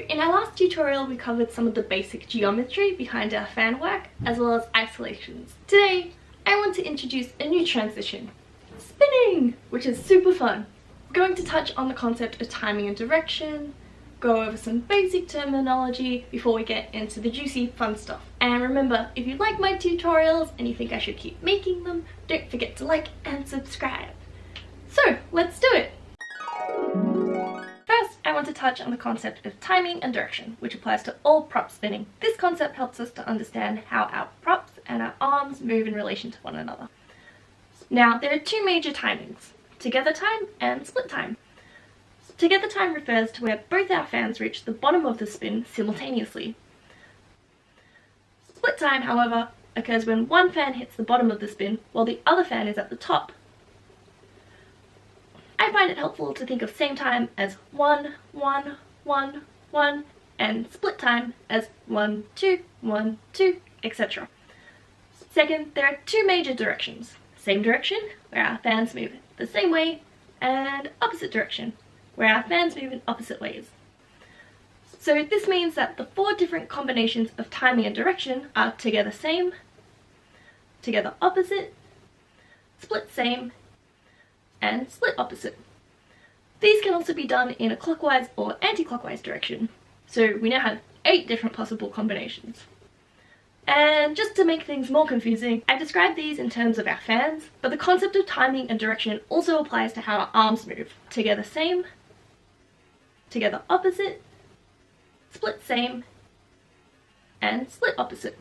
in our last tutorial we covered some of the basic geometry behind our fan work as well as isolations. Today I want to introduce a new transition, spinning, which is super fun. We're going to touch on the concept of timing and direction, go over some basic terminology before we get into the juicy fun stuff. And remember, if you like my tutorials and you think I should keep making them, don't forget to like and subscribe. So let's do it! First, I want to touch on the concept of timing and direction, which applies to all prop spinning. This concept helps us to understand how our props and our arms move in relation to one another. Now, there are two major timings, together time and split time. Together time refers to where both our fans reach the bottom of the spin simultaneously. Split time, however, occurs when one fan hits the bottom of the spin while the other fan is at the top. I find it helpful to think of same time as 1, 1, 1, 1, and split time as 1, 2, 1, 2, etc. Second, there are two major directions. Same direction, where our fans move the same way, and opposite direction, where our fans move in opposite ways. So this means that the four different combinations of timing and direction are together same, together opposite, split same, and split opposite. These can also be done in a clockwise or anti-clockwise direction. So we now have 8 different possible combinations. And just to make things more confusing, I described these in terms of our fans, but the concept of timing and direction also applies to how our arms move. Together same, together opposite, split same, and split opposite.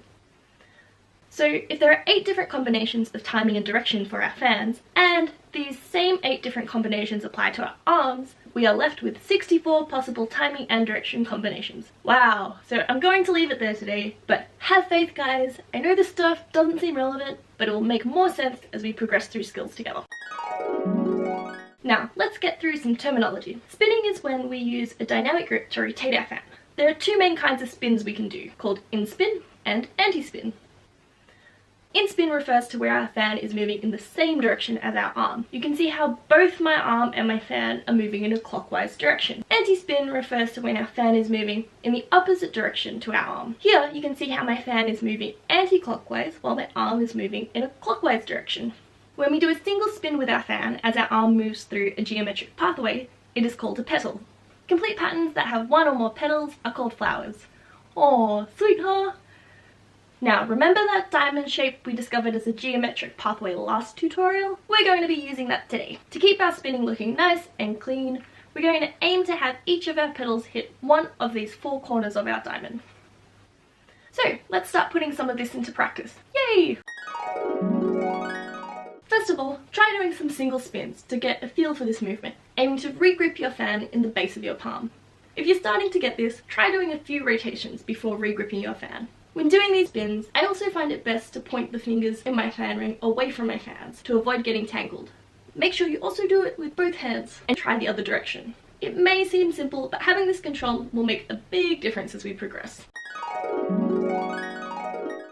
So if there are 8 different combinations of timing and direction for our fans, and these same 8 different combinations apply to our arms, we are left with 64 possible timing and direction combinations. Wow, so I'm going to leave it there today, but have faith guys, I know this stuff doesn't seem relevant, but it will make more sense as we progress through skills together. Now, let's get through some terminology. Spinning is when we use a dynamic grip to rotate our fan. There are 2 main kinds of spins we can do, called inspin and antispin. Inspin refers to where our fan is moving in the same direction as our arm. You can see how both my arm and my fan are moving in a clockwise direction. Antispin refers to when our fan is moving in the opposite direction to our arm. Here you can see how my fan is moving anti-clockwise while my arm is moving in a clockwise direction. When we do a single spin with our fan as our arm moves through a geometric pathway, it is called a petal. Complete patterns that have 1 or more petals are called flowers. Aw, sweet huh? Now, remember that diamond shape we discovered as a geometric pathway last tutorial? We're going to be using that today. To keep our spinning looking nice and clean, we're going to aim to have each of our petals hit one of these 4 corners of our diamond. So, let's start putting some of this into practice. Yay! First of all, try doing some single spins to get a feel for this movement, aiming to re-grip your fan in the base of your palm. If you're starting to get this, try doing a few rotations before re-gripping your fan. When doing these spins, I also find it best to point the fingers in my fan ring away from my fans to avoid getting tangled. Make sure you also do it with both hands and try the other direction. It may seem simple, but having this control will make a big difference as we progress.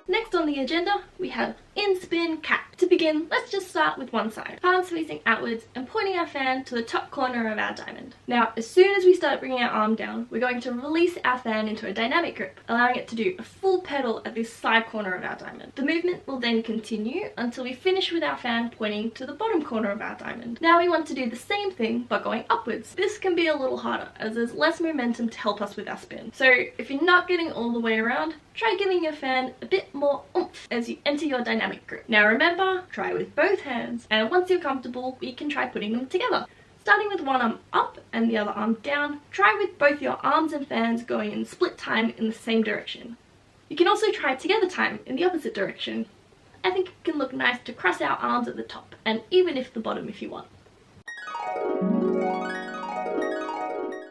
Next on the agenda, we have Inspin CAPS. To begin, let's just start with one side, palms facing outwards and pointing our fan to the top corner of our diamond. Now, as soon as we start bringing our arm down, we're going to release our fan into a dynamic grip, allowing it to do a full pedal at this side corner of our diamond. The movement will then continue until we finish with our fan pointing to the bottom corner of our diamond. Now we want to do the same thing but going upwards. This can be a little harder as there's less momentum to help us with our spin. So if you're not getting all the way around, try giving your fan a bit more oomph as you enter your dynamic grip. Now remember, try with both hands, and once you're comfortable, we can try putting them together. Starting with one arm up and the other arm down, try with both your arms and fans going in split time in the same direction. You can also try together time in the opposite direction. I think it can look nice to cross our arms at the top, and even if the bottom if you want.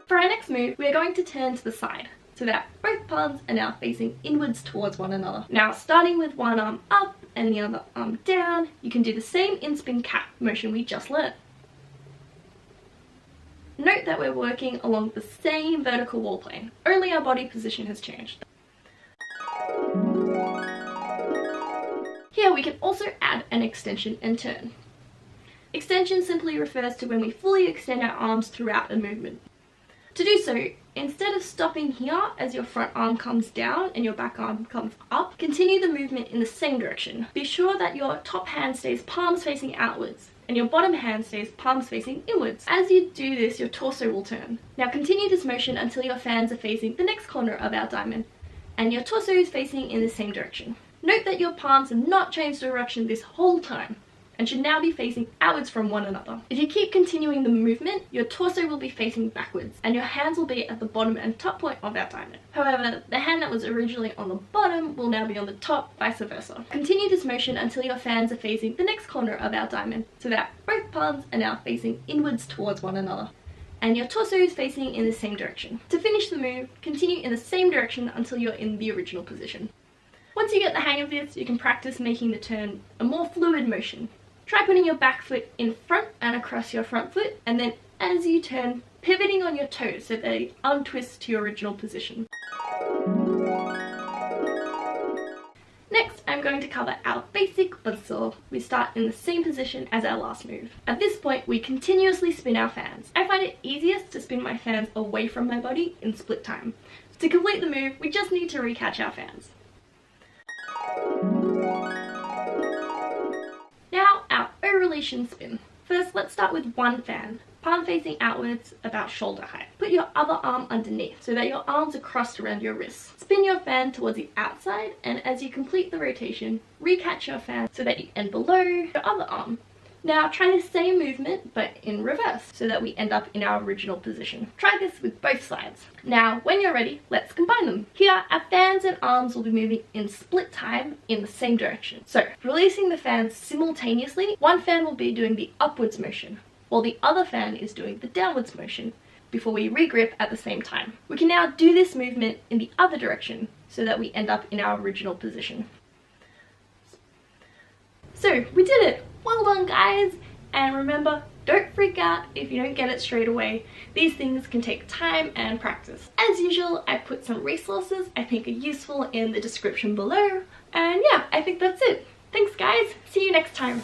For our next move, we are going to turn to the side, so that both palms are now facing inwards towards one another. Now, starting with one arm up and the other arm down, you can do the same Inspin CAPS motion we just learned. Note that we're working along the same vertical wall plane, only our body position has changed. Here we can also add an extension and turn. Extension simply refers to when we fully extend our arms throughout a movement. To do so, instead of stopping here as your front arm comes down and your back arm comes up, continue the movement in the same direction. Be sure that your top hand stays palms facing outwards and your bottom hand stays palms facing inwards. As you do this, your torso will turn. Now continue this motion until your fans are facing the next corner of our diamond and your torso is facing in the same direction. Note that your palms have not changed direction this whole time and should now be facing outwards from one another. If you keep continuing the movement, your torso will be facing backwards and your hands will be at the bottom and top point of our diamond. However, the hand that was originally on the bottom will now be on the top, vice versa. Continue this motion until your fans are facing the next corner of our diamond so that both palms are now facing inwards towards one another and your torso is facing in the same direction. To finish the move, continue in the same direction until you're in the original position. Once you get the hang of this, you can practice making the turn a more fluid motion. Try putting your back foot in front and across your front foot, and then as you turn, pivoting on your toes so they untwist to your original position. Next, I'm going to cover our basic buzzsaw. We start in the same position as our last move. At this point, we continuously spin our fans. I find it easiest to spin my fans away from my body in split time. To complete the move, we just need to recatch our fans. Now, our O-relation spin. First, let's start with one fan, palm facing outwards about shoulder height. Put your other arm underneath so that your arms are crossed around your wrists. Spin your fan towards the outside, and as you complete the rotation, recatch your fan so that you end below your other arm. Now try the same movement but in reverse so that we end up in our original position. Try this with both sides. Now when you're ready, let's combine them. Here our fans and arms will be moving in split time in the same direction. So releasing the fans simultaneously, one fan will be doing the upwards motion while the other fan is doing the downwards motion before we regrip at the same time. We can now do this movement in the other direction so that we end up in our original position. So we did it! Well done guys! And remember, don't freak out if you don't get it straight away. These things can take time and practice. As usual, I put some resources I think are useful in the description below. And yeah, I think that's it. Thanks guys, see you next time.